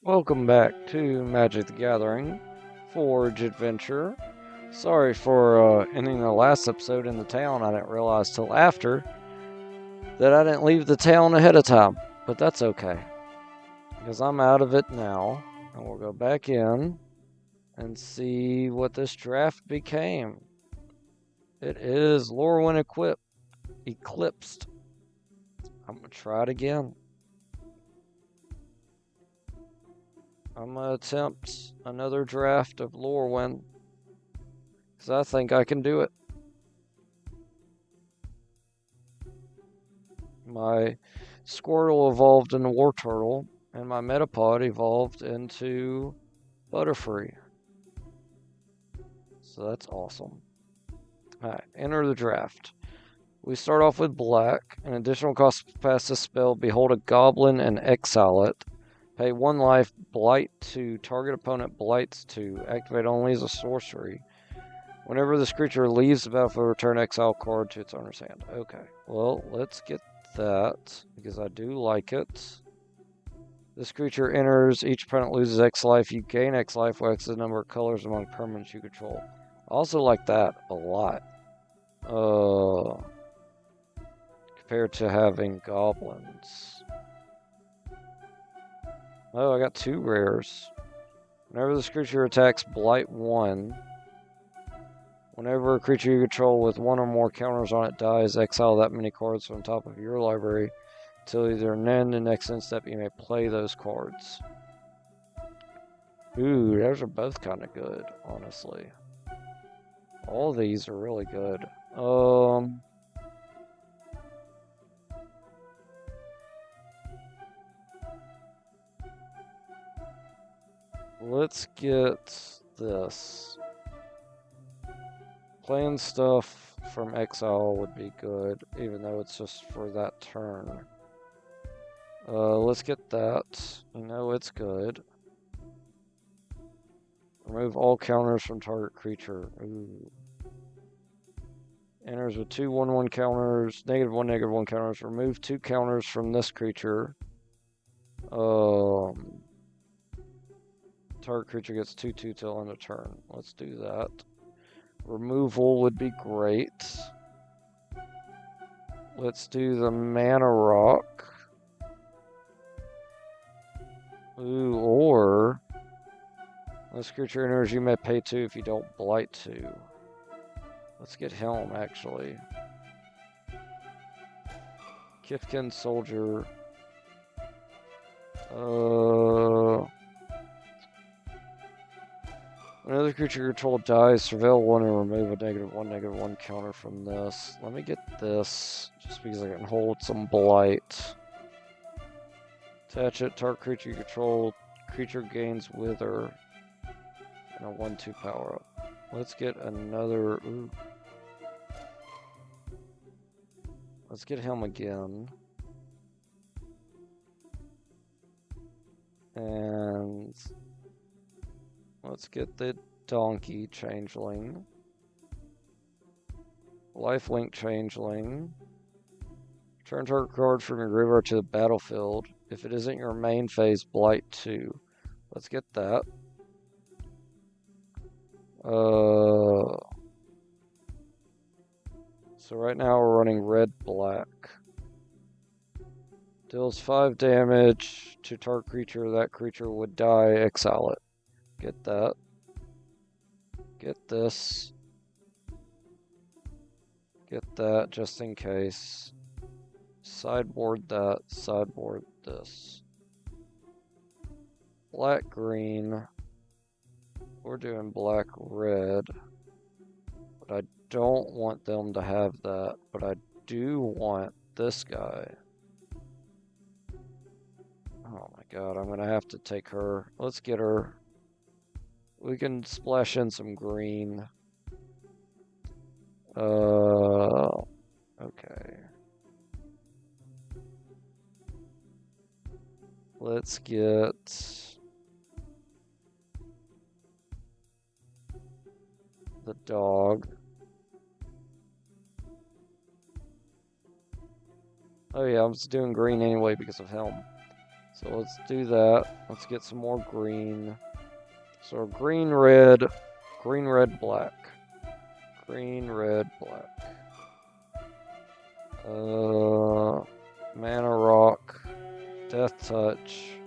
Welcome back to Magic the Gathering Forge Adventure. Sorry for ending the last episode in the town. I didn't realize till after that I didn't leave the town ahead of time, but that's okay because I'm out of it now, and we'll go back in and see what this draft became. It is Lorwyn Eclipsed. I'm gonna try it again. I'm gonna attempt another draft of Lorwyn because I think I can do it. My Squirtle evolved into War Turtle, and my Metapod evolved into Butterfree. So that's awesome. Alright, enter the draft. We start off with black. An additional cost to pass this spell, behold a goblin and exile it. Pay 1 life, blight 2, target opponent blights 2, activate only as a sorcery. Whenever this creature leaves the battlefield, return exile card to its owner's hand. Okay, well, let's get that, because I do like it. This creature enters, each opponent loses X life, you gain X life, while X is the number of colors among permanents you control. I also like that a lot. Compared to having goblins. Oh, I got 2 rares. Whenever this creature attacks, blight 1. Whenever a creature you control with 1 or more counters on it dies, exile that many cards from the top of your library until either then the next end step you may play those cards. Ooh, those are both kind of good, honestly. All these are really good. Let's get this. Playing stuff from exile would be good, even though it's just for that turn. Let's get that. You know it's good. Remove all counters from target creature. Ooh. Enters with 2 1/1 counters, -1 -1 counters. Remove 2 counters from this creature. Target creature gets 2/2 till end of turn. Let's do that. Removal would be great. Let's do the Mana Rock. Ooh, or this creature enters, you may pay 2 if you don't blight 2. Let's get Helm, actually. Kifkin Soldier. Another creature you control dies, surveil 1 and remove a -1 -1 counter from this. Let me get this, just because I can hold some blight. Attach it, target creature you control, creature gains Wither, and a 1/2 power up. Let's get another, ooh. Let's get him again. And let's get the Donkey Changeling. Lifelink Changeling. Turn target card from your graveyard to the battlefield. If it isn't your main phase, blight 2. Let's get that. So right now we're running red-black. Deals 5 damage to target creature. That creature would die. Exile it. Get that. Get this. Get that just in case. Sideboard that. Sideboard this. Black-green. We're doing black-red. But I don't want them to have that. But I do want this guy. Oh my god, I'm gonna have to take her. Let's get her. We can splash in some green. Okay. Let's get the dog. Oh yeah, I was doing green anyway because of Helm. So let's do that. Let's get some more green. So green, red, black. Green, red, black. Mana rock, death touch.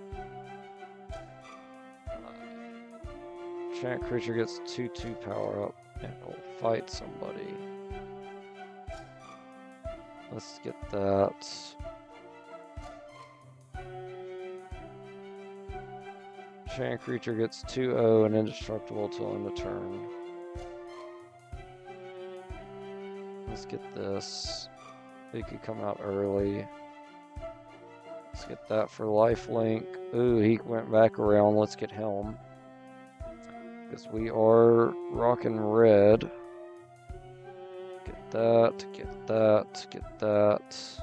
Enchant creature gets 2/2 power up and will fight somebody. Let's get that. Enchant creature gets 2/0 and indestructible till end of turn. Let's get this. It could come out early. Let's get that for lifelink. Ooh, he went back around. Let's get Helm. Because we are rocking red. Get that, get that, get that.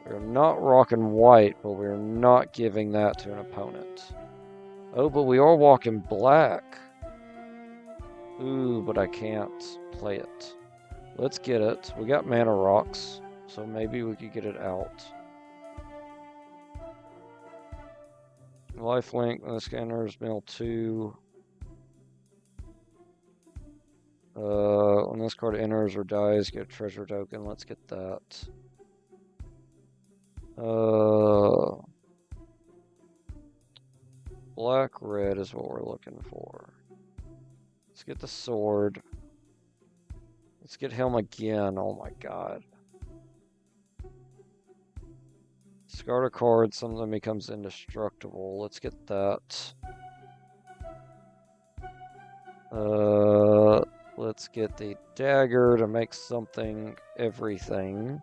We're not rocking white, but we're not giving that to an opponent. Oh, but we are walking black. Ooh, but I can't play it. Let's get it. We got mana rocks, so maybe we could get it out. Lifelink, the scanner's mill 2. When this card enters or dies, get a treasure token. Let's get that. Black, red is what we're looking for. Let's get the sword. Let's get Helm again. Oh my god. Discard a card, something becomes indestructible. Let's get that. Let's get the dagger to make something everything.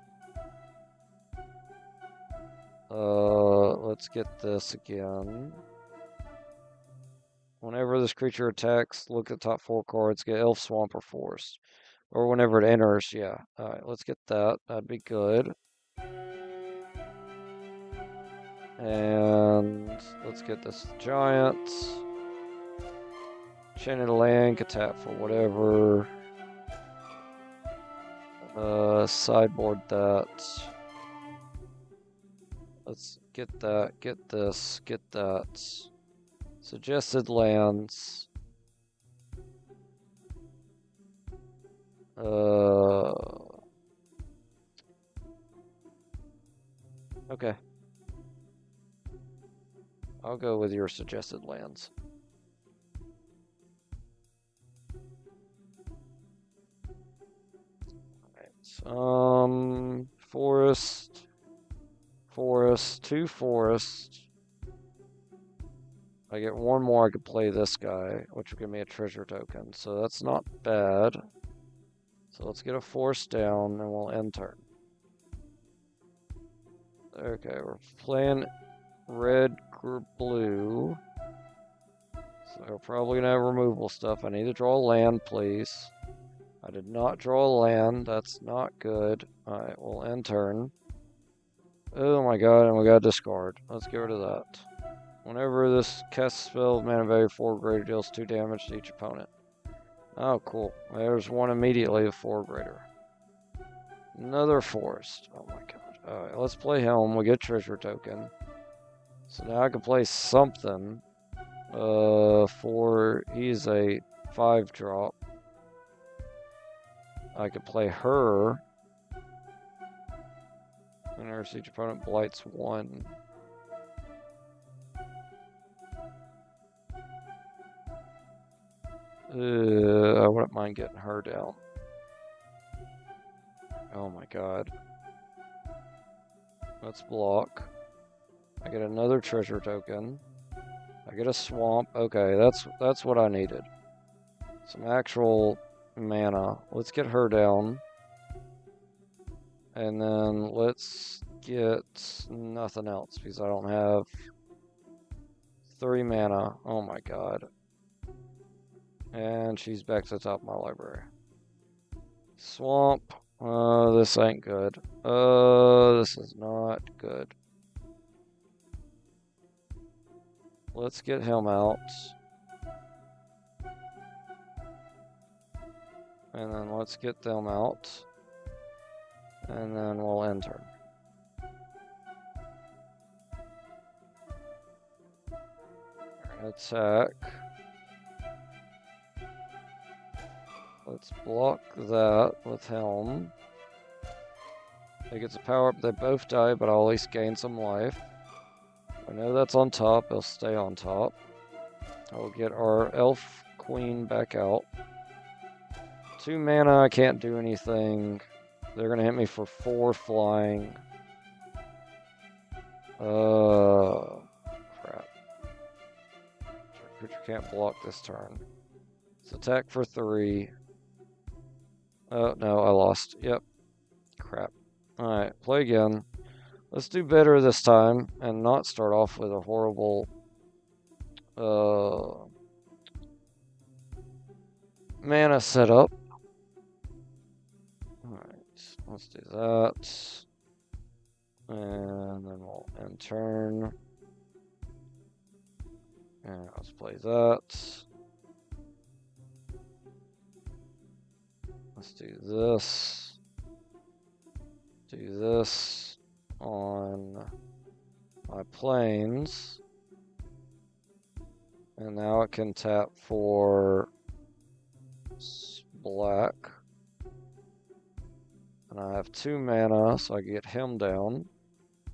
Let's get this again. Whenever this creature attacks, look at the top 4 cards, get Elf, Swamp, or Forest. Or whenever it enters, yeah. Alright, let's get that. That'd be good. And let's get this giant. Enchanted land, get tap for whatever. Sideboard that. Let's get that, get this, get that. Suggested lands. Okay. I'll go with your suggested lands. Alright, forest, 2 forest. I get 1 more, I could play this guy, which will give me a treasure token. So that's not bad. So let's get a forest down and we'll end turn. Okay, we're playing red, blue. So we're probably gonna have removal stuff. I need to draw a land, please. I did not draw a land. That's not good. Alright, we'll end turn. Oh my god, and we got to discard. Let's get rid of that. Whenever this casts a spell, mana value 4 greater deals 2 damage to each opponent. Oh, cool. There's one immediately with 4 greater. Another forest. Oh my god. Alright, let's play Helm. We get treasure token. So now I can play something. He's a 5-drop. I could play her. Whenever each opponent blights 1. I wouldn't mind getting her down. Oh my god. Let's block. I get another treasure token. I get a swamp. Okay, that's what I needed. Some actual mana. Let's get her down. And then let's get nothing else because I don't have 3 mana. Oh my god. And she's back to the top of my library. Swamp. This ain't good. This is not good. Let's get him out. And then let's get them out. And then we'll end turn. Attack. Let's block that with Helm. He gets a power up, they both die, but I'll at least gain some life. I know that's on top, he'll stay on top. I'll get our Elf Queen back out. 2 mana, I can't do anything. They're gonna hit me for 4 flying. Crap. Creature can't block this turn. Let's attack for 3. Oh, no, I lost. Yep. Crap. Alright, play again. Let's do better this time and not start off with a horrible mana setup. Alright, let's do that. And then we'll end turn. And let's play that. Let's do this. Do this on my planes. And now it can tap for black. And I have 2 mana, so I get him down.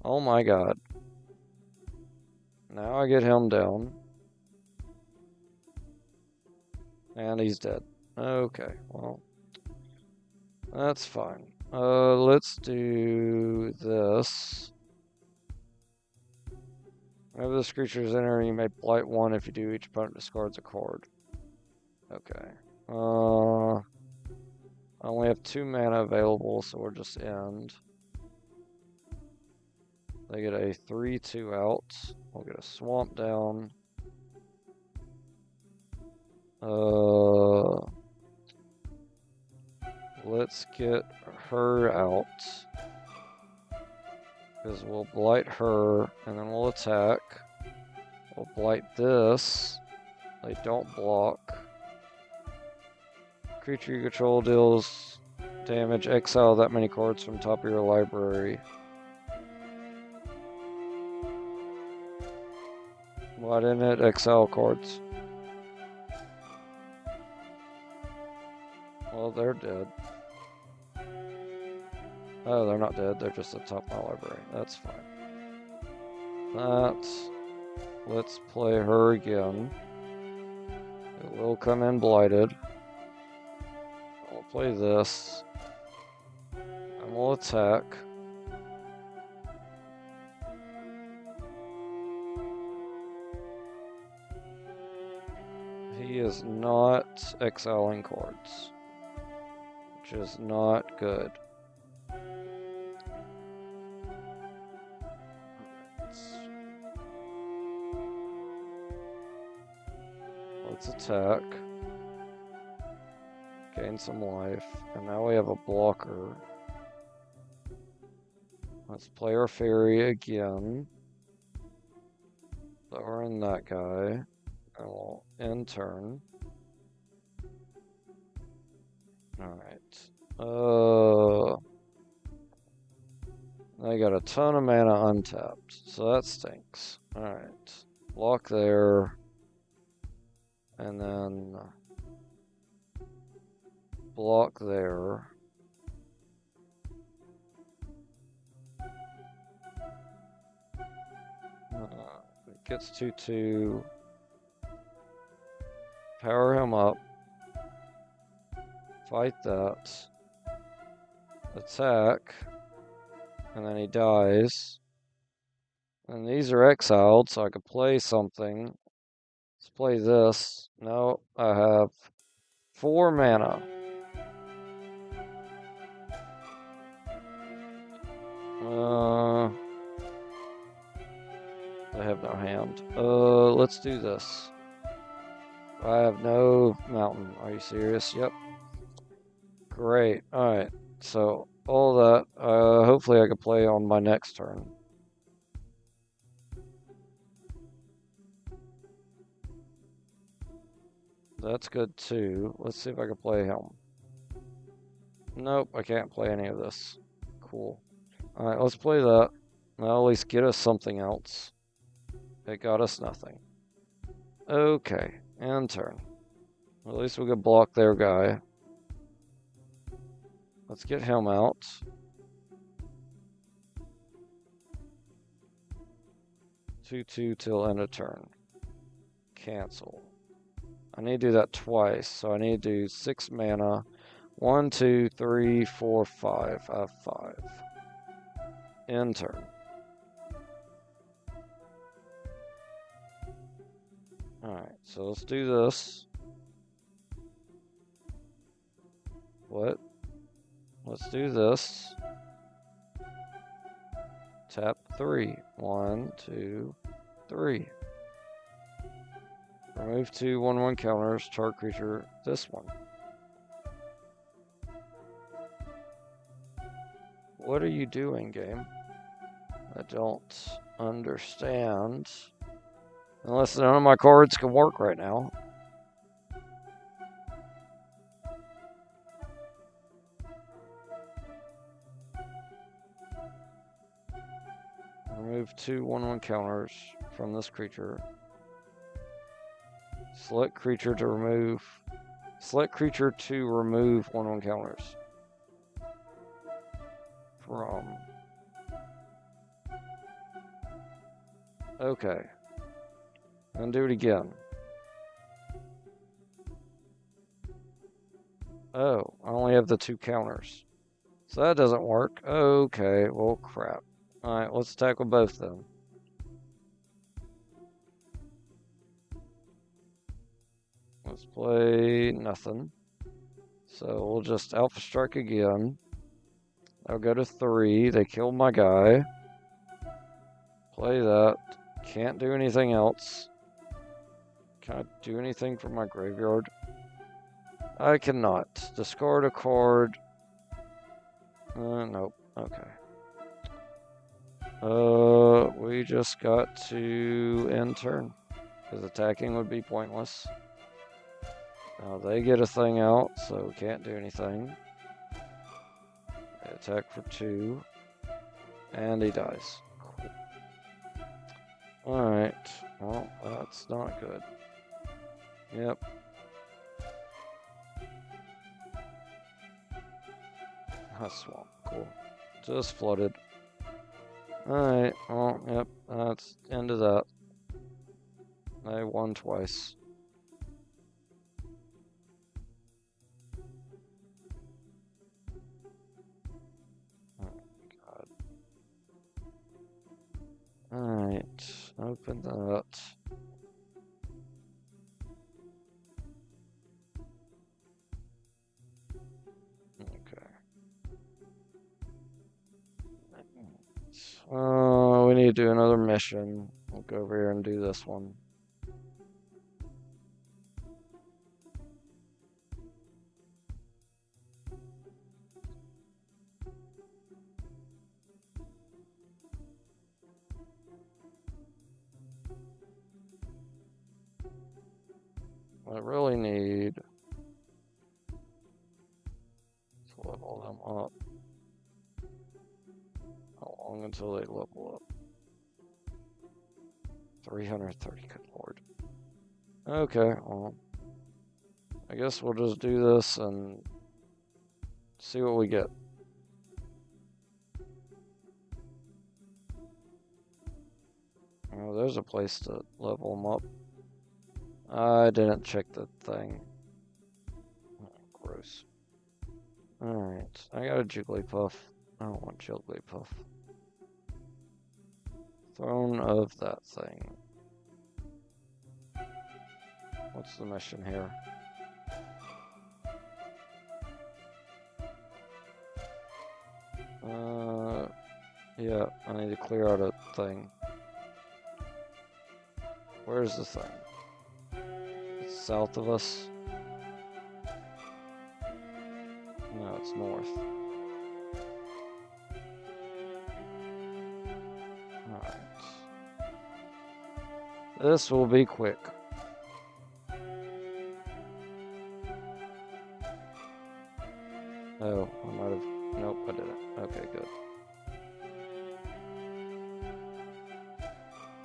Oh my god. Now I get him down. And he's dead. Okay, well. That's fine. Let's do this. Whenever this creature is entering, you may blight 1. If you do, each opponent discards a card. Okay. I only have 2 mana available, so we'll just end. They get a 3/2 out. We'll get a swamp down. Let's get her out. Because we'll blight her, and then we'll attack. We'll blight this. They don't block. Creature you control deals damage. Exile that many cards from top of your library. Why didn't it exile cards? Well, they're dead. Oh, they're not dead. They're just at the top of my library. That's fine. Let's play her again. It will come in blighted. I'll play this. And we'll attack. He is not exiling cards, which is not good. Let's attack. Gain some life. And now we have a blocker. Let's play our fairy again. Throw in that guy. And we'll end turn. Alright. I got a ton of mana untapped. So that stinks. Alright. Block there. And then block there. It gets 2/2. Power him up. Fight that. Attack. And then he dies. And these are exiled, so I could play something. Let's play this. No, I have 4 mana. I have no hand. Let's do this. I have no mountain. Are you serious? Yep. Great. Alright. So, all that. Hopefully I can play on my next turn. That's good too. Let's see if I can play Helm. Nope, I can't play any of this. Cool. Alright, let's play that. That'll at least get us something else. It got us nothing. Okay, and turn. Well, at least we could block their guy. Let's get him out. Two till end of turn. Cancel. I need to do that twice, so I need to do 6 mana. 1, 2, 3, 4, 5. I have 5. End turn. Alright, so let's do this. What? Let's do this. Tap 3. 1, 2, 3. Remove 2 1/1 counters, target creature, this one. What are you doing, game? I don't understand. Unless none of my cards can work right now. Remove 2 1/1 counters from this creature. Select creature to remove 1/1 counters. From. Okay. And do it again. Oh, I only have the 2 counters. So that doesn't work. Okay, well, crap. Alright, let's tackle both then. Let's play nothing. So we'll just Alpha Strike again. I'll go to 3. They killed my guy. Play that. Can't do anything else. Can I do anything from my graveyard? I cannot. Discard a card. Nope. Okay. We just got to end turn. Because attacking would be pointless. Now they get a thing out, so we can't do anything. They attack for 2. And he dies. Cool. Alright. Well, that's not good. Yep. That's swamp. Cool. Just flooded. Alright. Well, yep. That's end of that. I won twice. Alright, open that. Okay. We need to do another mission. We'll go over here and do this one. I really need to level them up. How long until they level up? 330, good lord. Okay, well, I guess we'll just do this and see what we get. Oh, there's a place to level them up. I didn't check the thing. Oh, gross. Alright, I got a Jigglypuff. I don't want Jigglypuff. Throne of that thing. What's the mission here? Yeah, I need to clear out a thing. Where's the thing? It's south of us? No, it's north. Alright. This will be quick. Oh, I might have... Nope, I didn't. Okay, good.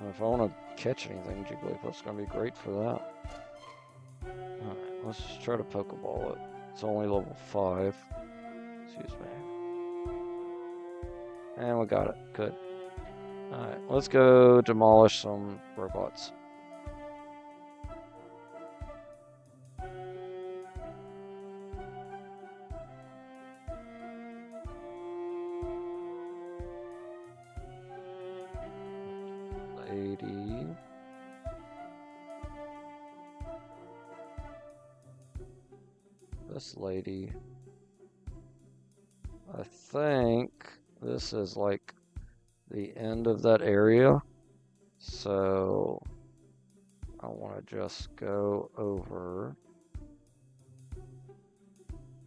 If I want to catch anything. Jigglypuff's gonna be great for that. Alright, let's just try to Pokeball it. It's only level 5. Excuse me. And we got it. Good. Alright, let's go demolish some robots. Lady. This lady. I think this is like the end of that area. So I want to just go over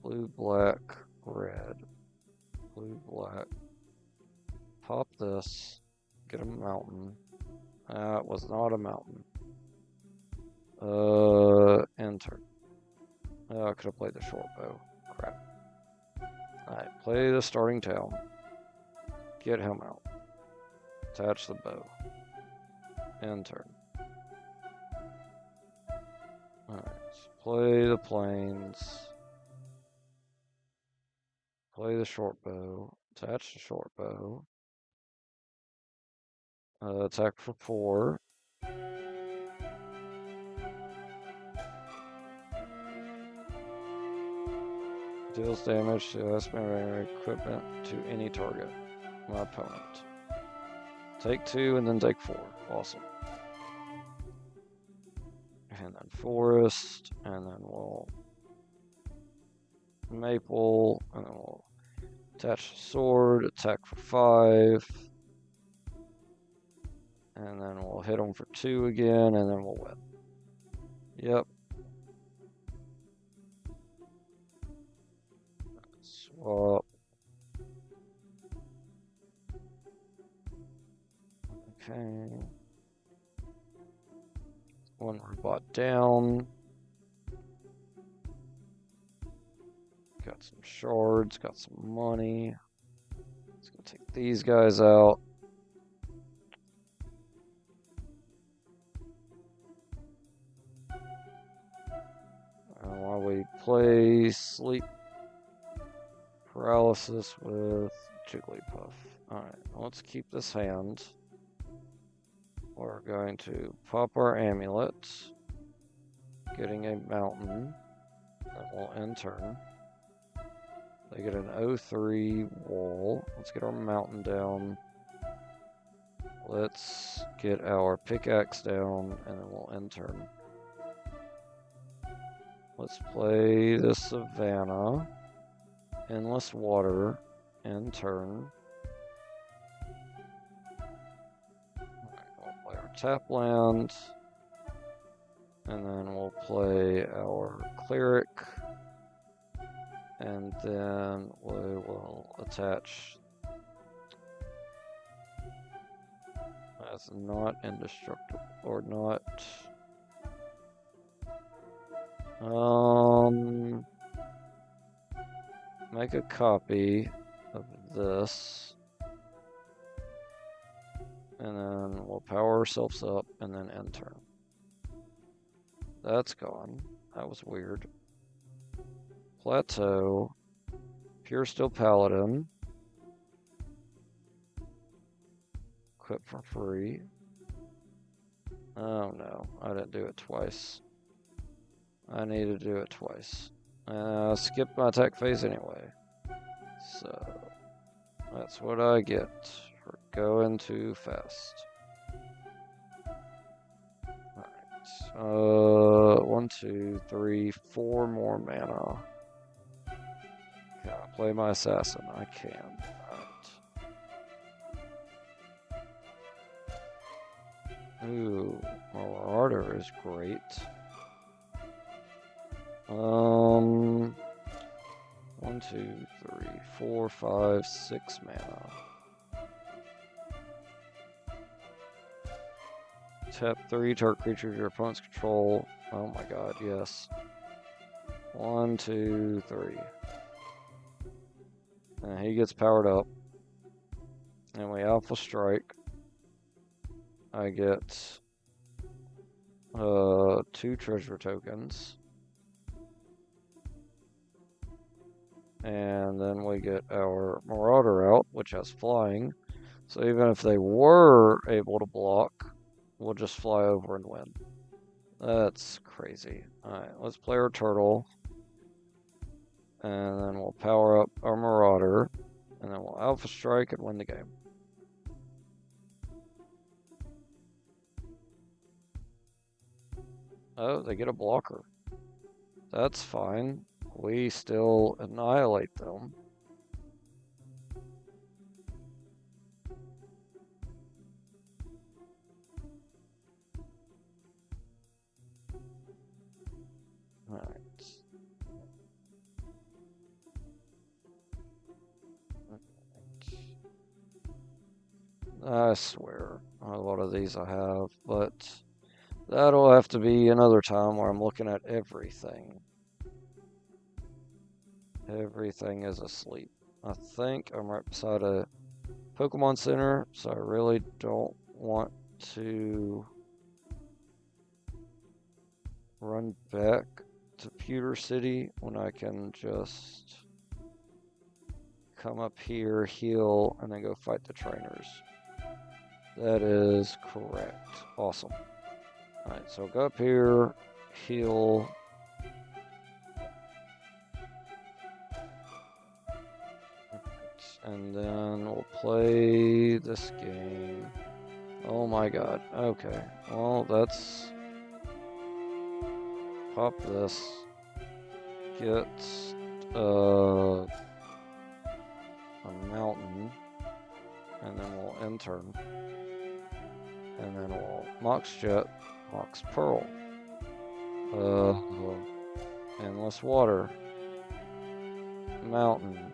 blue, black, red, blue, black, pop this, get a mountain. That was not a mountain. Enter. Oh, I could have played the short bow. Crap. Alright, play the starting town. Get him out. Attach the bow. Enter. Alright, play the plains. Play the short bow. Attach the short bow. Attack for 4. Deals damage to estimated equipment to any target. My opponent. Take 2 and then take 4. Awesome. And then forest, and then we'll maple, and then we'll attach the sword, attack for 5. And then we'll hit them for 2 again, and then we'll win. Yep. Swap. Okay. One robot down. Got some shards, got some money. Let's go take these guys out. While we play sleep paralysis with Jigglypuff. Alright, let's keep this hand. We're going to pop our amulet. Getting a mountain. Then we'll end turn. They get an 0-3 wall. Let's get our mountain down. Let's get our pickaxe down, and then we'll end turn. Let's play the Savannah. Endless water. End turn. We'll play our tap land. And then we'll play our cleric. And then we will attach. That's not indestructible, or not. Make a copy of this. And then we'll power ourselves up and then end turn. That's gone. That was weird. Plateau. Pure Steel Paladin. Equip for free. Oh no, I didn't do it twice. I need to do it twice. Skip my attack phase anyway. So, that's what I get for going too fast. Alright. 1, 2, 3, 4 more mana. Can I play my assassin? I can. Alright. Ooh, Marauder is great. 1, 2, 3, 4, 5, 6 mana. Tap 3 target creatures your opponent's control. Oh my god, yes. 1, 2, 3. And he gets powered up. And we Alpha Strike. I get 2 treasure tokens. And then we get our Marauder out, which has flying. So even if they were able to block, we'll just fly over and win. That's crazy. Alright, let's play our turtle. And then we'll power up our Marauder. And then we'll Alpha Strike and win the game. Oh, they get a blocker. That's fine. We still annihilate them. Alright. I swear, a lot of these I have, but that'll have to be another time where I'm looking at everything. Everything is asleep. I think I'm right beside a Pokemon Center, so I really don't want to run back to Pewter City when I can just come up here, heal, and then go fight the trainers. That is correct. Awesome. Alright, so go up here, heal. And then we'll play this game. Oh my god. Okay. Well, that's... Pop this. Get a mountain. And then we'll intern. And then we'll Mox Jet, Mox Pearl. Endless Water. Mountain.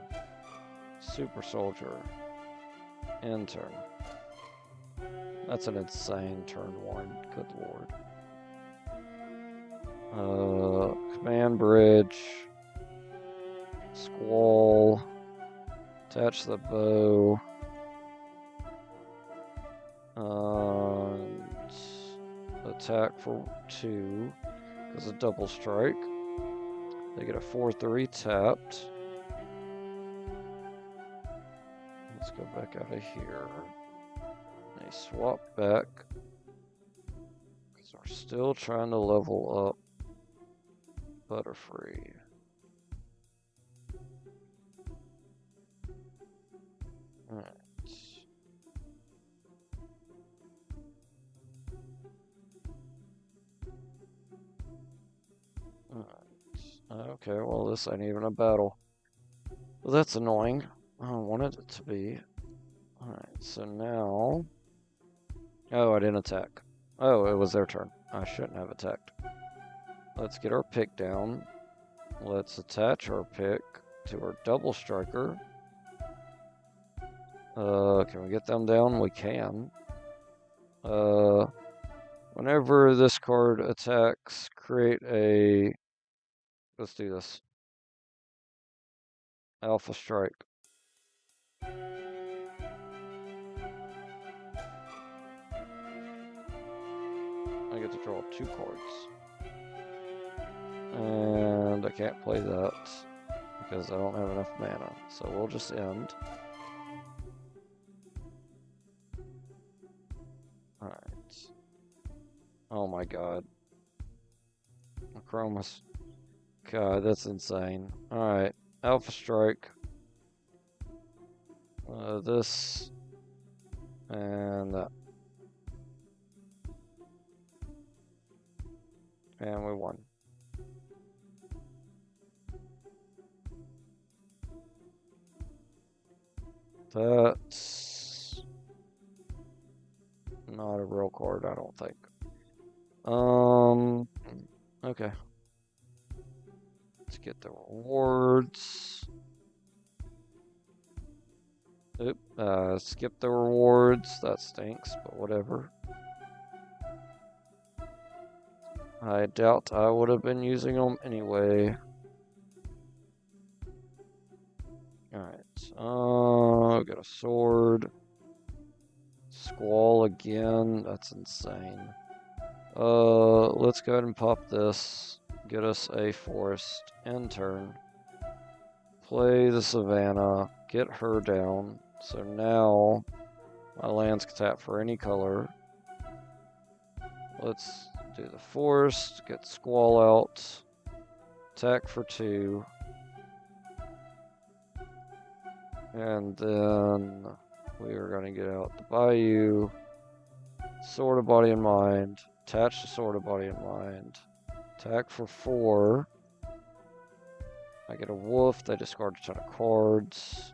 Super Soldier. Intern. That's an insane turn 1. Good lord. Command Bridge. Squall. Attach the bow. And attack for 2. Because of double strike. They get a 4/3 tapped. Let's go back out of here. They swap back. Because we're still trying to level up Butterfree. Alright. Okay, well, this ain't even a battle. Well, that's annoying. I wanted it to be. Alright, so now... Oh, I didn't attack. Oh, it was their turn. I shouldn't have attacked. Let's get our pick down. Let's attach our pick to our double striker. Can we get them down? We can. Whenever this card attacks, create a... Let's do this. Alpha Strike. I get to draw 2 cards. And I can't play that because I don't have enough mana. So we'll just end. Alright. Oh my god. Chromas. God, that's insane. Alright. Alpha Strike. This. And that. And we won. That's not a real card, I don't think. Okay. Let's get the rewards. Oop, skip the rewards. That stinks, but whatever. I doubt I would have been using them anyway. Alright, got a sword. Squall again, that's insane. Let's go ahead and pop this. Get us a forest. End turn. Play the Savannah. Get her down. So now my lands can tap for any color. Let's do the forest. Get Squall out. Attack for 2. And then we are going to get out the Bayou. Sword of Body and Mind. Attach the Sword of Body and Mind. Attack for 4. I get a wolf. They discard a ton of cards.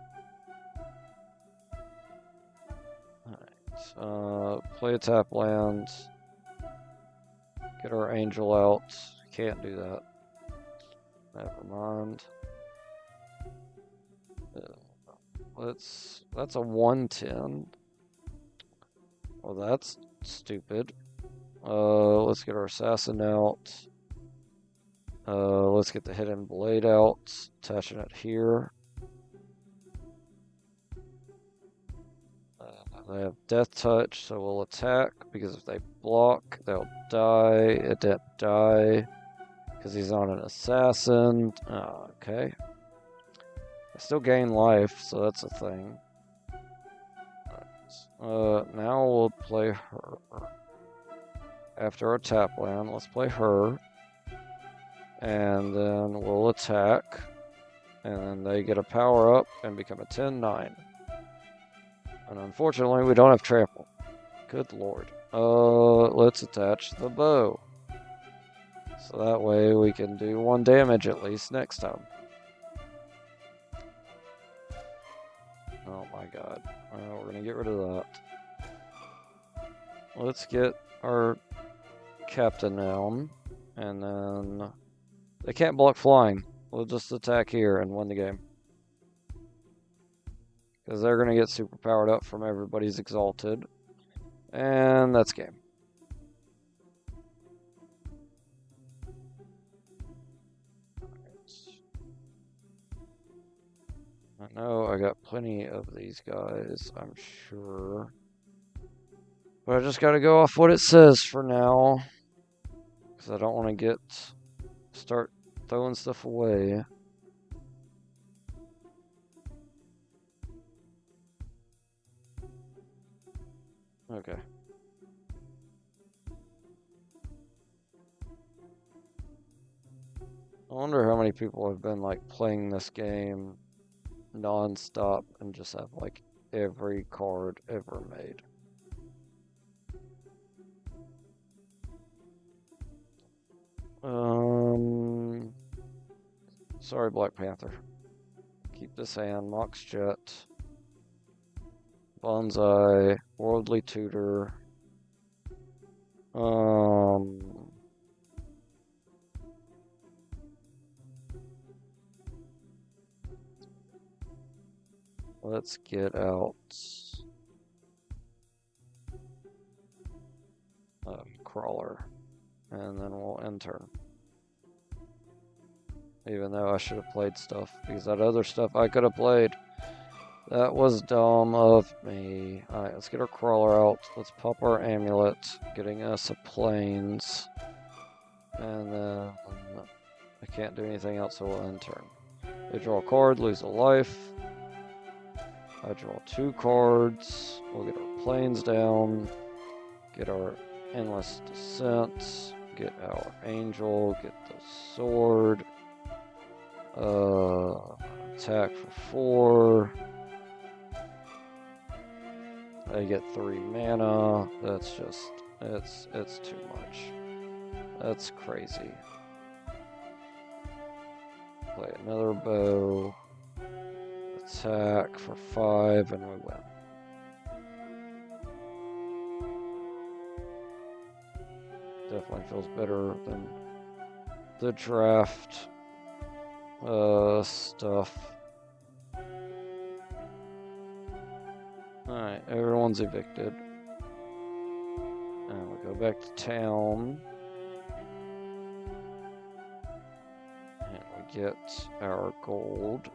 Alright. Play a tap land. Get our angel out. Can't do that. Never mind. That's a 110. Well, that's stupid. Let's get our assassin out. Let's get the hidden blade out. Attaching it here. They have death touch, so we'll attack, because if they block, they'll die. It didn't die, because he's not an assassin. Okay. I still gain life, so that's a thing. Now we'll play her. After our tap land, let's play her. And then we'll attack. And then they get a power up and become a 10-9. And unfortunately, we don't have trample. Good lord. Let's attach the bow. So that way we can do 1 damage at least next time. Oh my god. We're gonna get rid of that. Let's get our captain down. And then they can't block flying. We'll just attack here and win the game. Because they're going to get super powered up from everybody's exalted. And that's game. I know I got plenty of these guys, I'm sure. But I just got to go off what it says for now. Because I don't want to start throwing stuff away. Okay. I wonder how many people have been like playing this game non-stop and just have like every card ever made. Sorry, Black Panther. Keep this hand. Mox Jet. Bonsai. Worldly Tutor. Let's get out Crawler. And then we'll end turn. Even though I should have played stuff, because that other stuff I could have played. That was dumb of me. Alright, let's get our Crawler out. Let's pop our Amulet, getting us a Plains. And then I can't do anything else, so we'll end turn. They draw a card, lose a life. I draw 2 cards. We'll get our Plains down. Get our Endless Descent. Get our Angel. Get the Sword. Attack for 4. I get 3 mana. That's just, it's too much. That's crazy. Play another bow. Attack for 5 and we win. Definitely feels better than the draft stuff. Alright, everyone's evicted. And we go back to town. And we get our gold.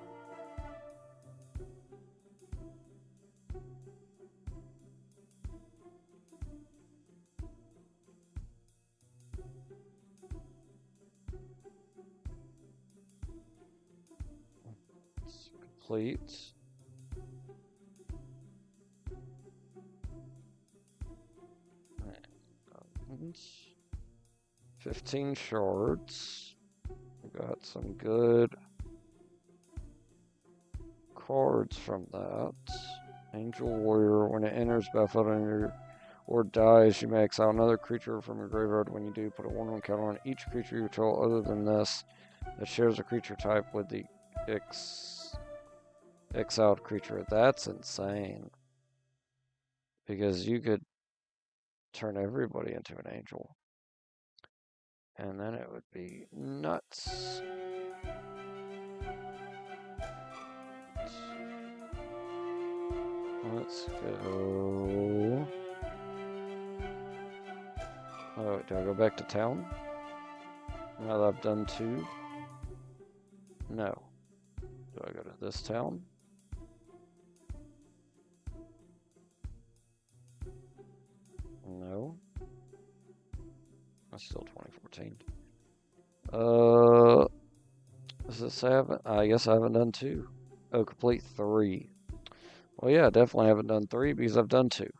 complete. And 15 shards. We got some good cards from that. Angel Warrior. When it enters battlefield or dies, you may exile another creature from your graveyard. When you do, put a 1/1 counter on each creature you control other than this that shares a creature type with the exiled creature. That's insane. Because you could turn everybody into an angel. And then it would be nuts. Let's go. Oh, do I go back to town? Now that I've done 2? No. Do I go to this town? No. That's still 2014. Does this say I guess I haven't done 2. Oh, complete 3. Well, yeah, definitely haven't done 3 because I've done 2.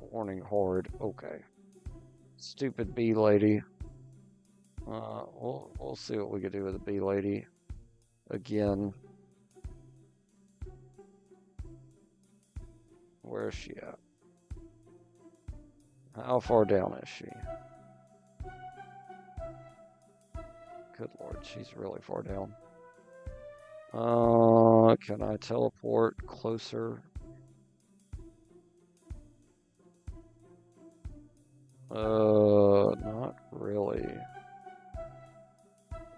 Warning horde. Okay. Stupid bee lady. We'll see what we can do with the bee lady. Again. Where is she at? How far down is she? Good lord, she's really far down. Can I teleport closer? Not really.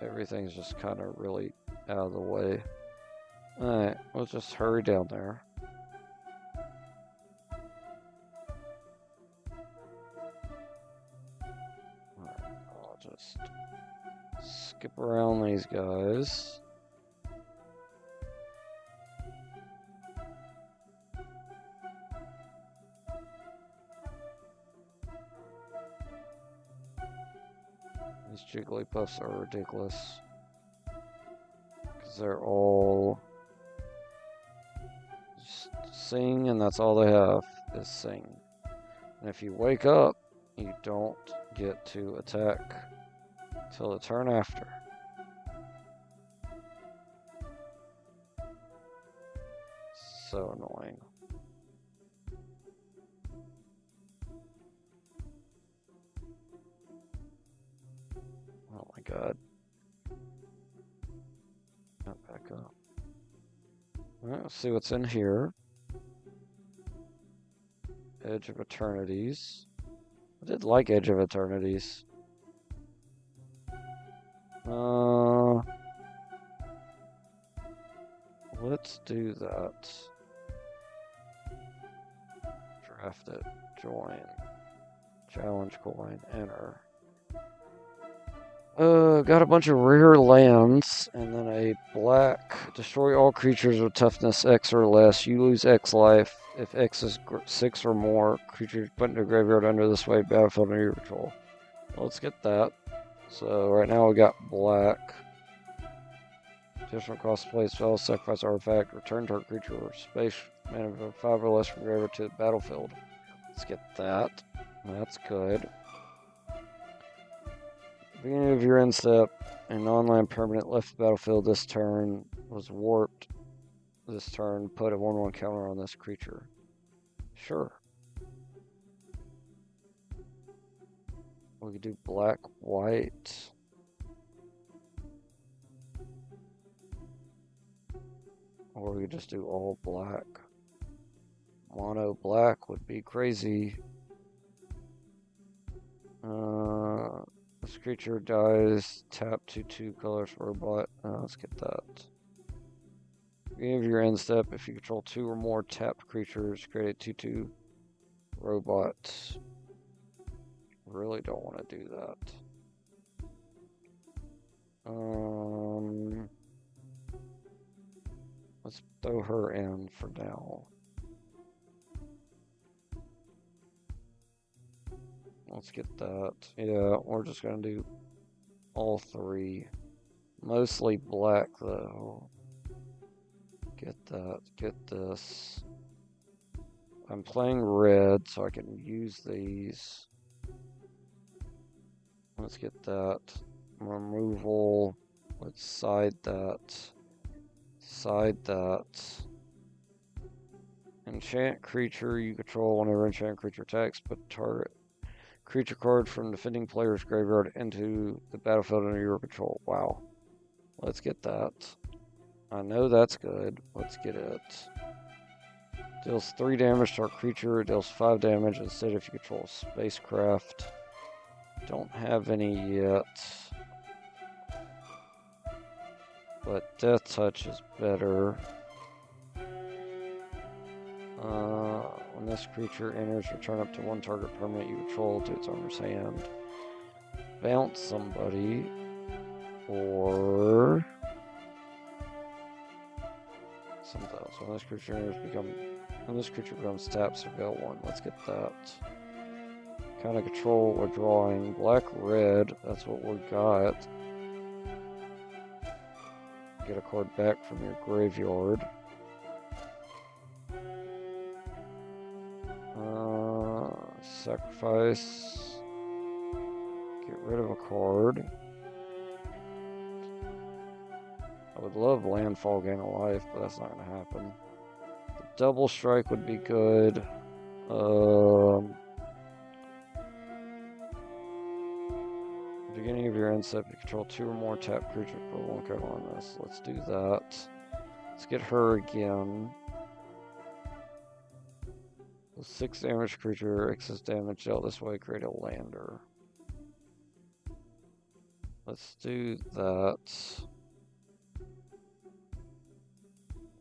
Everything's just kind of really out of the way. Alright, we'll just hurry down there. Alright, I'll just skip around these guys. These Jigglypuffs are ridiculous. Because they're all just sing, and that's all they have is sing. And if you wake up, you don't get to attack till the turn after. So annoying. Oh my god. Not back up. Alright, let's see what's in here. Edge of Eternities. I did like Edge of Eternities. Let's do that. Draft it. Join. Challenge coin. Enter. Got a bunch of rare lands, and then a black. Destroy all creatures with toughness X or less. You lose X life. If X is 6 or more, creatures put into graveyard under this way, battlefield under your control. Well, let's get that. So right now we got black. Additional cost play spell, sacrifice artifact, return target creature or space mana of 5 or less from graveyard to the battlefield. Let's get that. That's good. Beginning of your end step, an online permanent left the battlefield this turn was warped. This turn, put a 1/1 counter on this creature. Sure. We could do black, white. Or we could just do all black. Mono black would be crazy. This creature dies, tap 2/2 colors robot. Let's get that. Beginning of your end step, if you control 2 or more tapped creatures, create a 2/2 robot. Really don't want to do that. Let's throw her in for now. Let's get that. Yeah, we're just gonna do all three. Mostly black though. Get that. Get this. I'm playing red, so I can use these. Let's get that. Removal. Let's side that. Side that. Enchant creature you control whenever enchant creature attacks, put target creature card from defending player's graveyard into the battlefield under your control. Wow. Let's get that. I know that's good. Let's get it. Deals 3 damage to our creature. It deals 5 damage instead if you control spacecraft. Don't have any yet. But Death Touch is better. When this creature enters, return up to 1 target permanent you control to its owner's hand. Bounce somebody. Or something else. When this creature becomes tapped, surveil 1. Let's get that. Kind of control what we're drawing. Black, red. That's what we got. Get a card back from your graveyard. Sacrifice. Get rid of a card. I would love landfall, gain a life, but that's not going to happen. The double strike would be good. Beginning of your end step, you control 2 or more tap creatures, put 1 card on this. Let's do that. Let's get her again. 6 damage creature, excess damage dealt this way, create a lander. Let's do that.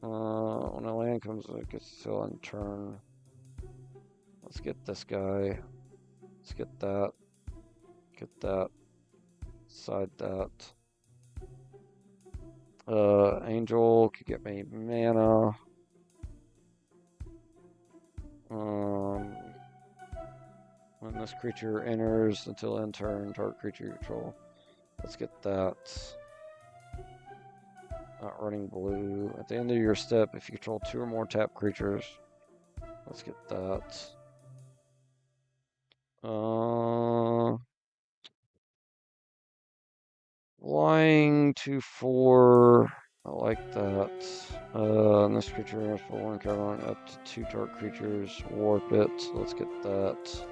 When a land comes, it gets still in turn. Let's get this guy. Let's get that. Get that. Side that. Angel could get me mana. When this creature enters until end turn, target creature you control. Let's get that. Not running blue. At the end of your step, if you control 2 or more tap creatures, let's get that. Flying 2/4. I like that. And this creature has for 1 card on up to 2 target creatures. Warp it. Let's get that.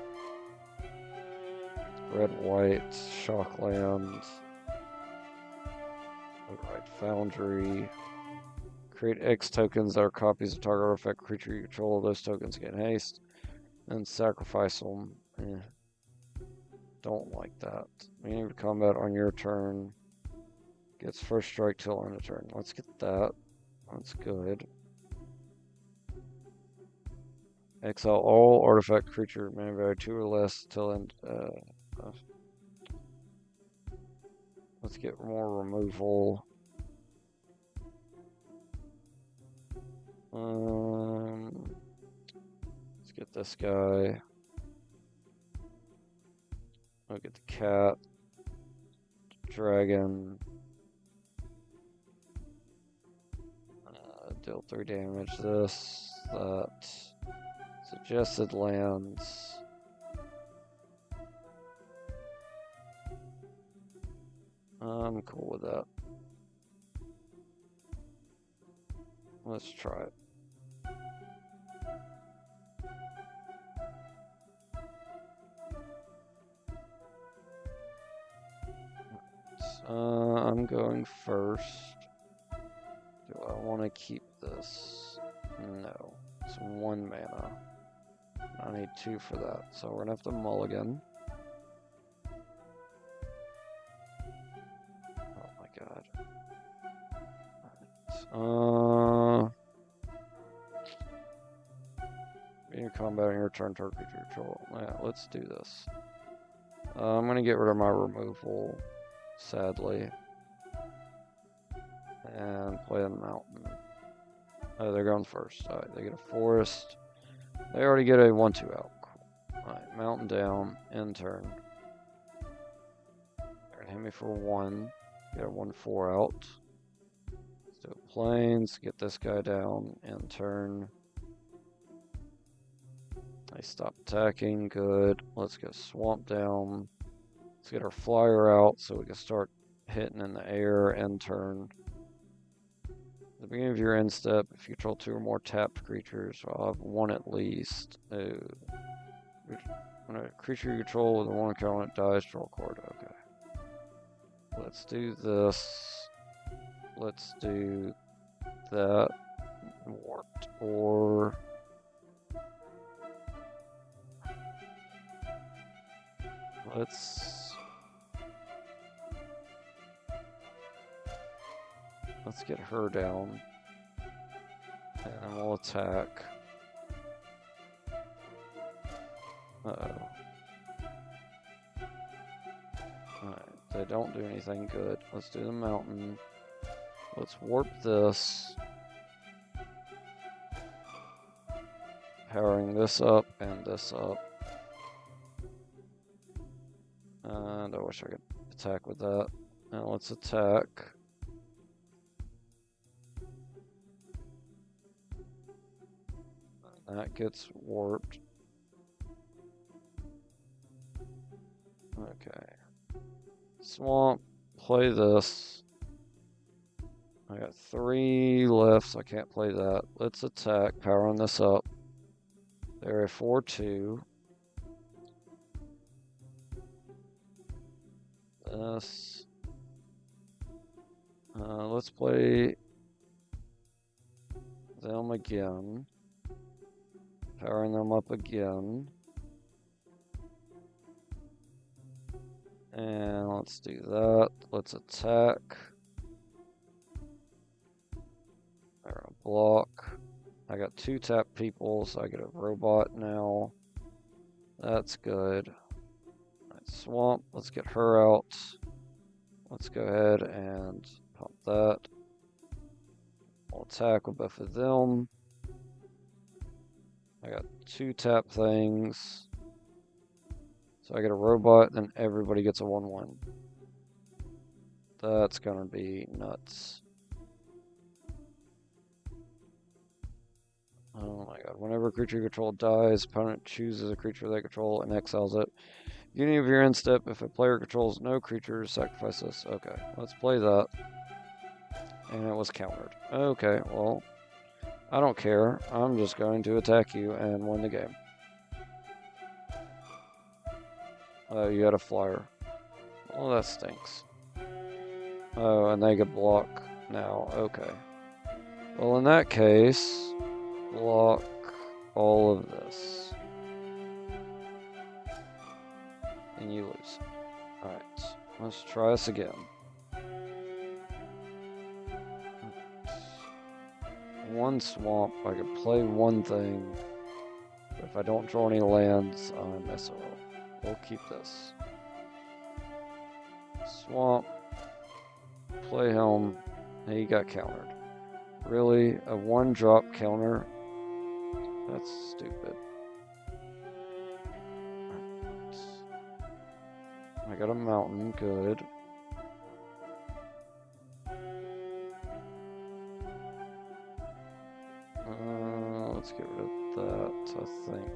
Red, white, Shockland. Right, Foundry. Create X tokens that are copies of target artifact creature you control. Those tokens get haste. And sacrifice them. Don't like that. Meaning to combat on your turn. Gets first strike till end of turn. Let's get that. That's good. Exile all artifact creature mana value 2 or less till end. Let's get more removal. Let's get this guy. I'll get the cat. Dragon. Deal 3 damage. This. That. Suggested lands. I'm cool with that. Let's try it. I'm going first. Do I want to keep this? No. It's 1 mana. I need 2 for that, so we're gonna have to mulligan. Oh my god. Alright. Being combating your turn target creature control. Yeah, let's do this. I'm gonna get rid of my removal, sadly. And play a mountain. Oh, they're going first. Alright, they get a forest. They already get a 1/2 out. Cool. Alright, mountain down, end turn. They're gonna hit me for 1. Get a 1/4 out. Let's do plains, get this guy down, end turn. They stop attacking, good. Let's get swamp down. Let's get our flyer out so we can start hitting in the air, end turn. At the beginning of your end step, if you control 2 or more tapped creatures, I'll have 1 at least. When a creature you control with a 1 counter on it dies, draw a card. Okay. Let's do this. Let's do that. Warped. Or let's get her down. And then we'll attack. Uh-oh. Alright, they don't do anything good. Let's do the mountain. Let's warp this. Powering this up and this up. And I wish I could attack with that. Now let's attack. That gets warped. Okay. Swamp, play this. I got 3 left, so I can't play that. Let's attack, powering this up. They're a 4/2. This. Let's play them again. Powering them up again. And let's do that. Let's attack. They're gonna block. I got 2 tap people, so I get a robot now. That's good. Right, swamp, let's get her out. Let's go ahead and pump that. I'll attack with both of them. I got 2 tap things. So I get a robot, then everybody gets a 1/1. That's gonna be nuts. Oh my god. Whenever a creature you control dies, opponent chooses a creature they control and exiles it. Beginning of your end step, if a player controls no creatures, sacrifice this. Okay, let's play that. And it was countered. Okay, well, I don't care. I'm just going to attack you and win the game. Oh, you had a flyer. Well, that stinks. Oh, and they get block now. Okay. Well, in that case, block all of this. And you lose. Alright, let's try this again. One swamp, I could play one thing. But if I don't draw any lands, I'm SOL. We'll keep this. Swamp. Play Helm. He got countered. Really? A 1-drop counter? That's stupid. I got a mountain, good. Let's get rid of that, I think.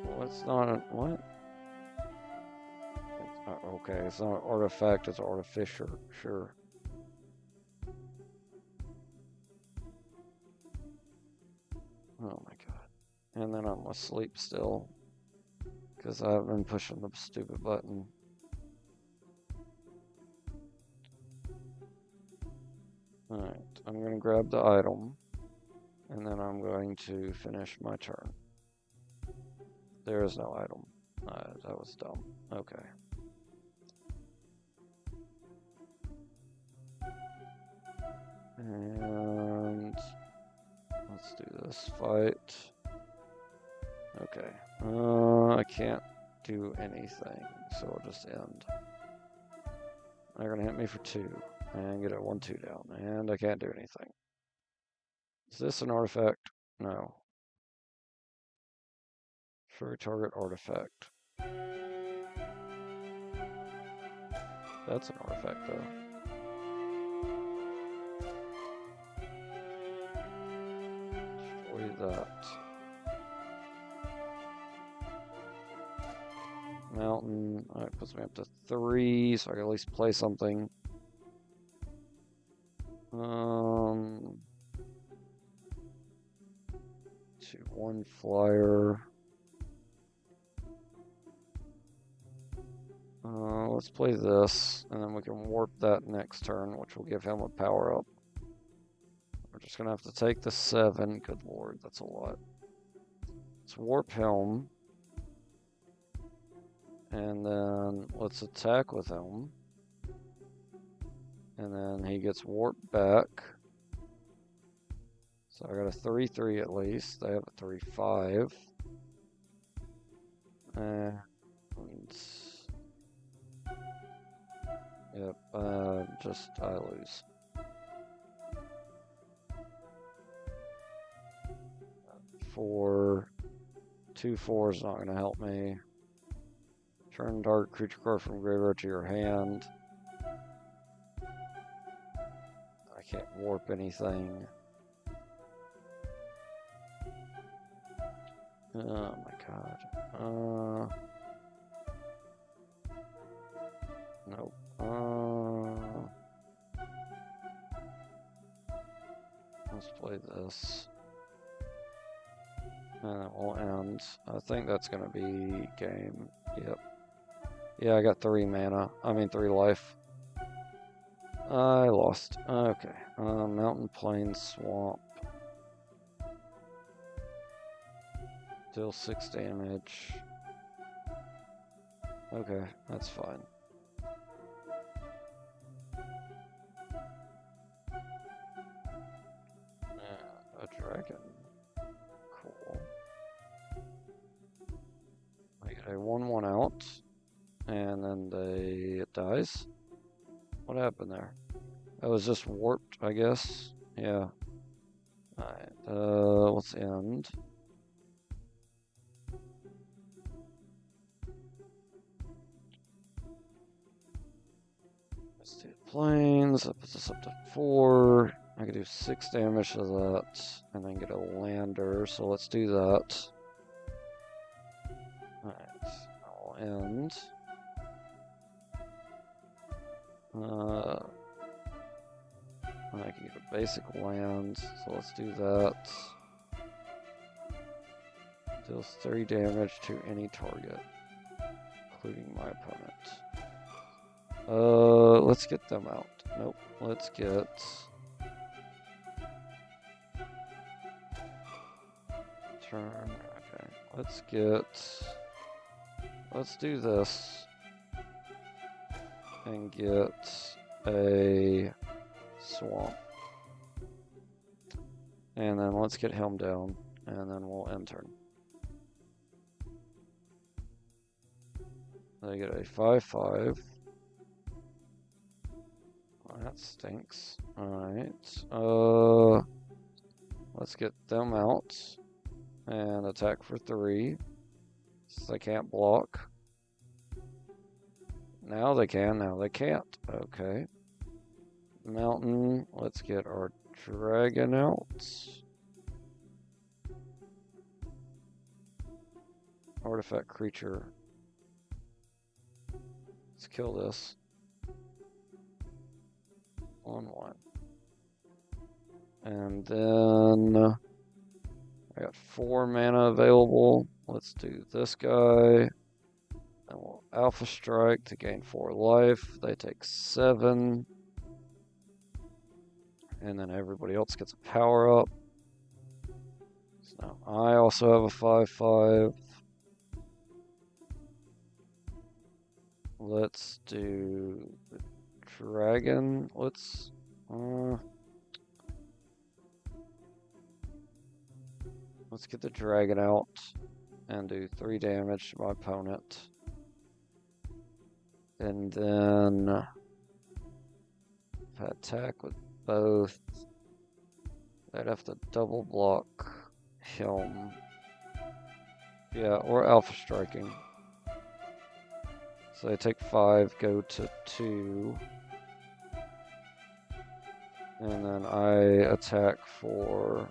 Well, it's not a, what? It's not, okay, it's not an artifact, it's artificer, sure. Oh my god. And then I'm asleep still. Because I've been pushing the stupid button. Alright, I'm going to grab the item. And then I'm going to finish my turn. There is no item. That was dumb. Okay. And let's do this fight. Okay. I can't do anything, so I'll just end. They're gonna hit me for 2 and get a 1/2 down, and I can't do anything. Is this an artifact? No. Destroy target artifact. That's an artifact, though. Destroy that. Mountain. Alright, puts me up to 3, so I can at least play something. 2/1 flyer. Let's play this, and then we can warp that next turn, which will give him a power up. We're just gonna have to take the 7. Good lord, that's a lot. Let's warp him. And then let's attack with him. And then he gets warped back. So I got a 3/3 at least. They have a 3/5. And yep, just I lose. 4. 2/4 is not going to help me. Turn target creature card from graveyard to your hand. I can't warp anything. Oh my god. Nope. Let's play this. And it will end. I think that's gonna be game. Yep. Yeah, I got 3 mana. I mean 3 life. I lost. Okay. Mountain, plain, swamp. Deal 6 damage. Okay, that's fine. A dragon. Cool. I get a 1/1 out, and then it dies. What happened there? It was just warped, I guess. Yeah. Alright, let's end. Let's do planes. That puts us up to 4. I could do 6 damage to that, and then get a lander, so let's do that. Alright, I'll end. I can get a basic land, so let's do that. Deals 3 damage to any target, including my opponent. Let's get them out. Nope, let's get... Turn, okay. Let's do this. And get a swamp. And then let's get him down, and then we'll end turn. They get a 5/5. Oh, that stinks. Alright. Let's get them out. And attack for 3. Since they can't block. Now they can, now they can't. Okay. Mountain, let's get our dragon out. Artifact creature. Let's kill this. 1/1. And then I got 4 mana available. Let's do this guy. And we'll Alpha Strike to gain 4 life. They take 7. And then everybody else gets a power up. So now I also have a 5/5. Let's do the dragon. Let's get the dragon out and do 3 damage to my opponent. And then if I attack with both, I'd have to double block him Yeah, or alpha striking. So they take 5, go to 2. And then I attack for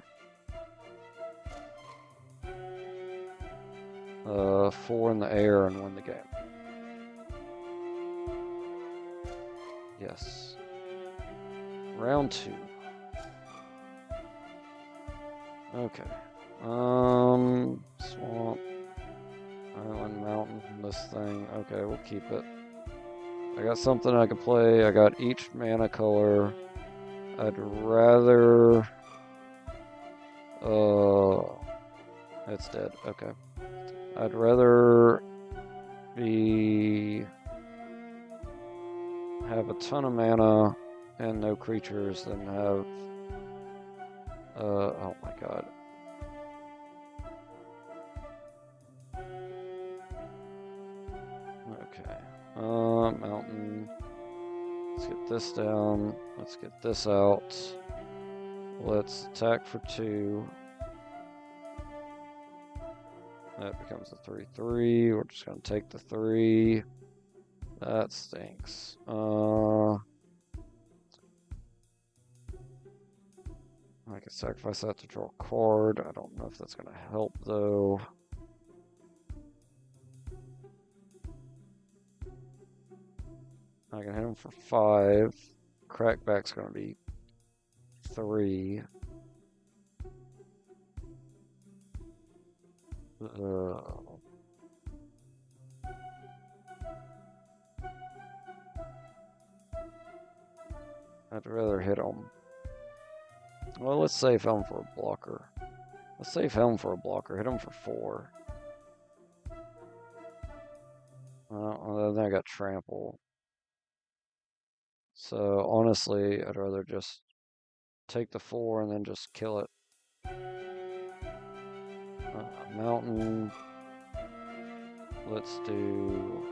4 in the air and win the game. Yes. Round 2. Okay. Swamp. Island, mountain, this thing. Okay, we'll keep it. I got something I can play. I got each mana color. I'd rather... it's dead. Okay. I'd rather have a ton of mana and no creatures than have... oh my god. Okay. Mountain. Let's get this down. Let's get this out. Let's attack for 2. That becomes a 3/3. We're just gonna take the 3. That stinks. I can sacrifice that to draw a card. I don't know if that's gonna help though. I can hit him for 5. Crackback's gonna be 3. I'd rather hit him. Well, let's save him for a blocker. Let's save him for a blocker. Hit him for 4. Then I got trample. So honestly, I'd rather just take the 4 and then just kill it. Mountain. Let's do...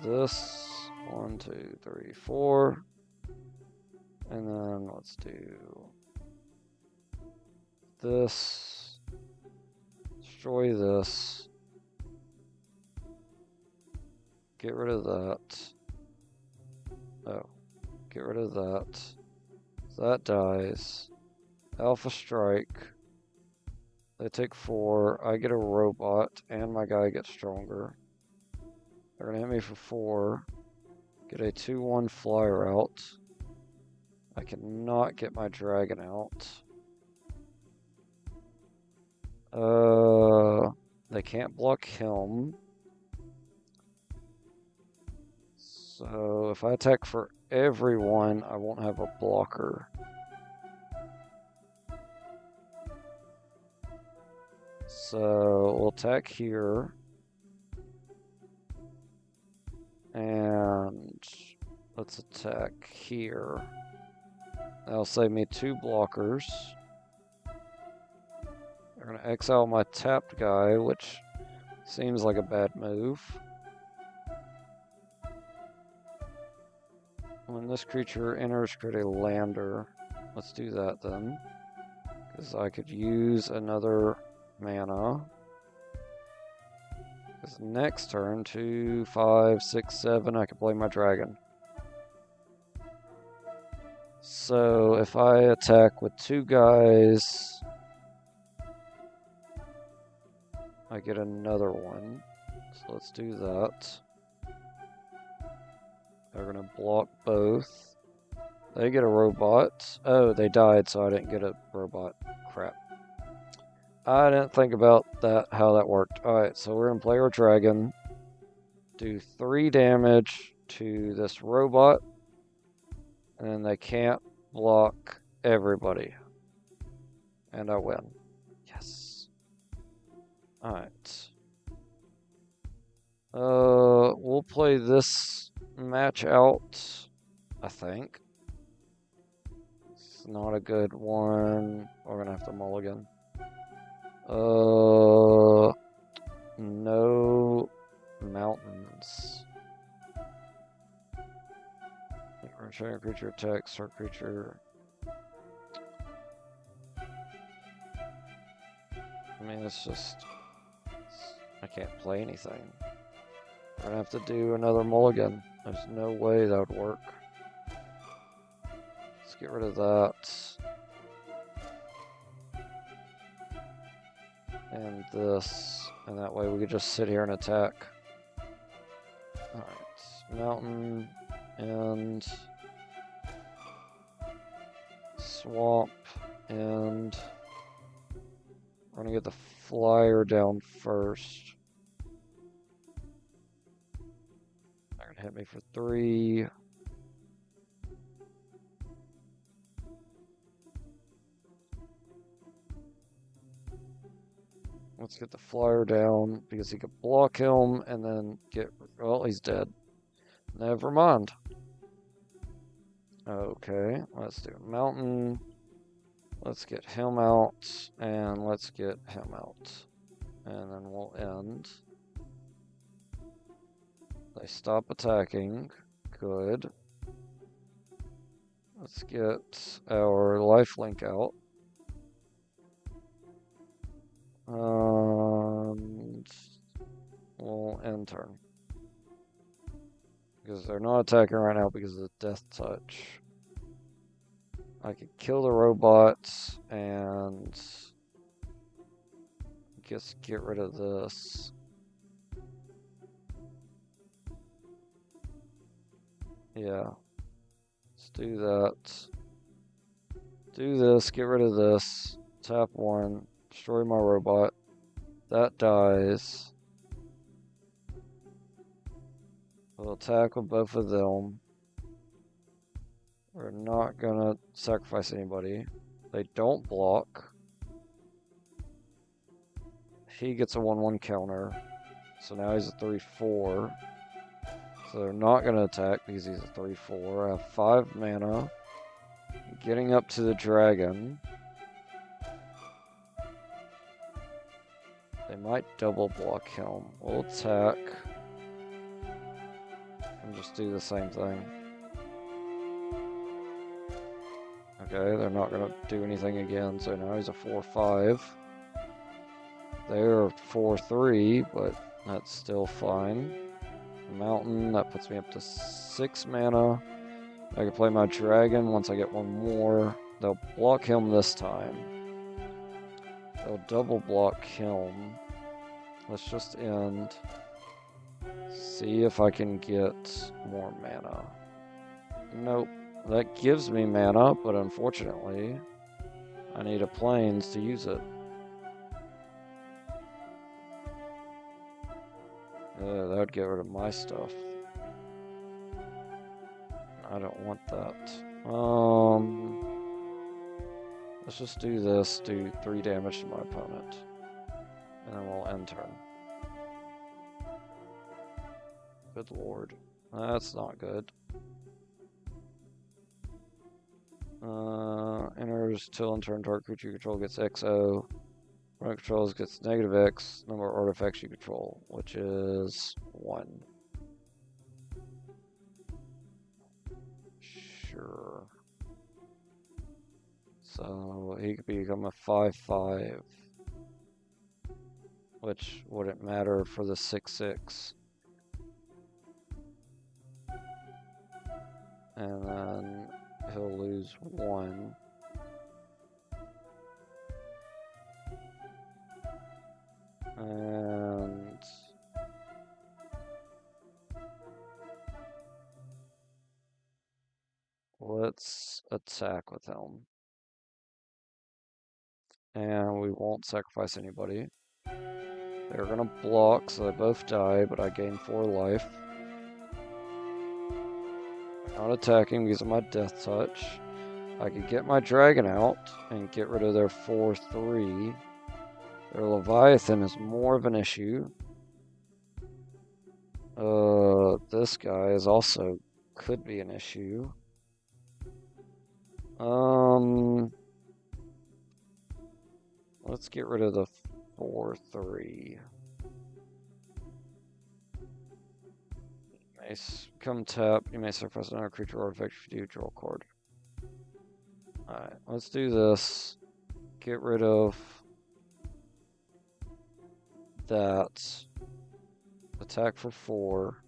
this. 1, 2, 3, 4. And then let's do this. Destroy this. Get rid of that. Oh. Get rid of that. That dies. Alpha strike. They take 4. I get a robot, and my guy gets stronger. They're gonna hit me for 4. Get a 2/1 flyer out. I cannot get my dragon out. They can't block him. So if I attack for everyone, I won't have a blocker. So we'll attack here. And let's attack here. That'll save me 2 blockers. They're going to exile my tapped guy, which seems like a bad move. When this creature enters, create a lander. Let's do that then. Because I could use another mana. Because next turn, 2, 5, 6, 7, I can play my dragon. So if I attack with 2 guys, I get another one. So let's do that. They're going to block both. They get a robot. Oh, they died, so I didn't get a robot. Crap. I didn't think about that, how that worked. Alright, so we're going to play our dragon. Do 3 damage to this robot. And then they can't block everybody. And I win. Yes. Alright. We'll play this match out, I think. It's not a good one. We're gonna have to mulligan. No mountains. I think we're gonna Return creature attacks, our creature. I mean, it's just... I can't play anything. We're gonna have to do another mulligan. There's no way that would work. Let's get rid of that. And this. And that way we could just sit here and attack. Alright. Mountain. And... swamp. And... we're gonna get the flyer down first. They're gonna hit me for 3. Let's get the flyer down because he could block him and then get... well, he's dead. Never mind. Okay, let's do mountain. Let's get him out, and let's get him out. And then we'll end. They stop attacking. Good. Let's get our lifelink out. And we'll end turn. Because they're not attacking right now because of the death touch. I could kill the robots and just get rid of this. Yeah. Let's do that. Do this, get rid of this. Tap 1. Destroy my robot. That dies. We'll attack with both of them. We're not gonna sacrifice anybody. They don't block. He gets a 1/1 counter. So now he's a 3/4. So they're not gonna attack because he's a 3/4. I have 5 mana. Getting up to the dragon. They might double block him. We'll attack. And just do the same thing. Okay, they're not going to do anything again, so now he's a 4/5. They're 4/3, but that's still fine. Mountain, that puts me up to 6 mana. I can play my dragon once I get one more. They'll block him this time. They'll double block him. Let's just end. See if I can get more mana. Nope. That gives me mana, but unfortunately, I need a plains to use it. That would get rid of my stuff. I don't want that. Let's just do this, do 3 damage to my opponent. And then we'll end turn. Good lord. That's not good. Enters till end turn, target creature you control gets XO. Opponent controls gets negative X, number of artifacts you control, which is 1. Sure. So he could become a 5/5. Which wouldn't matter for the 6/6. And then he'll lose 1. And let's attack with him. And we won't sacrifice anybody. They're gonna block, so they both die, but I gain 4 life. I'm not attacking because of my death touch. I could get my dragon out and get rid of their 4/3. Their Leviathan is more of an issue. This guy is also could be an issue. Let's get rid of the 4/3. Come tap. You may sacrifice another creature or artifact if you do draw a card. Alright, let's do this. Get rid of that. Attack for 4.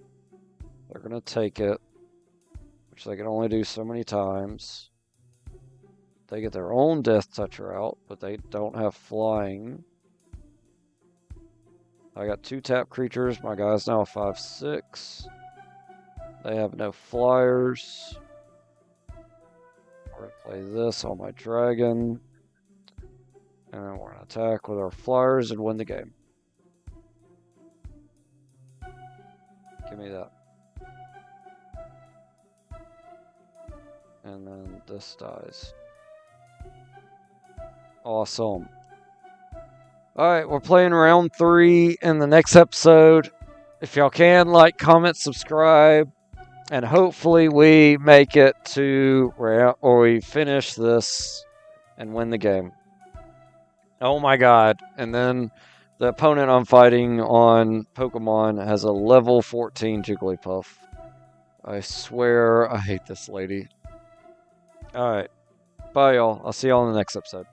They're going to take it, which they can only do so many times. They get their own Death Toucher out, but they don't have flying. I got 2 tap creatures. My guy's now a 5/6. They have no flyers. We're going to play this on my dragon. And then we're going to attack with our flyers and win the game. Give me that. And then this dies. Awesome. Alright, we're playing round 3 in the next episode. If y'all can, like, comment, subscribe. And hopefully we make it to round, or we finish this and win the game. Oh my god. And then the opponent I'm fighting on Pokemon has a level 14 Jigglypuff. I swear I hate this lady. Alright. Bye, y'all. I'll see y'all in the next episode.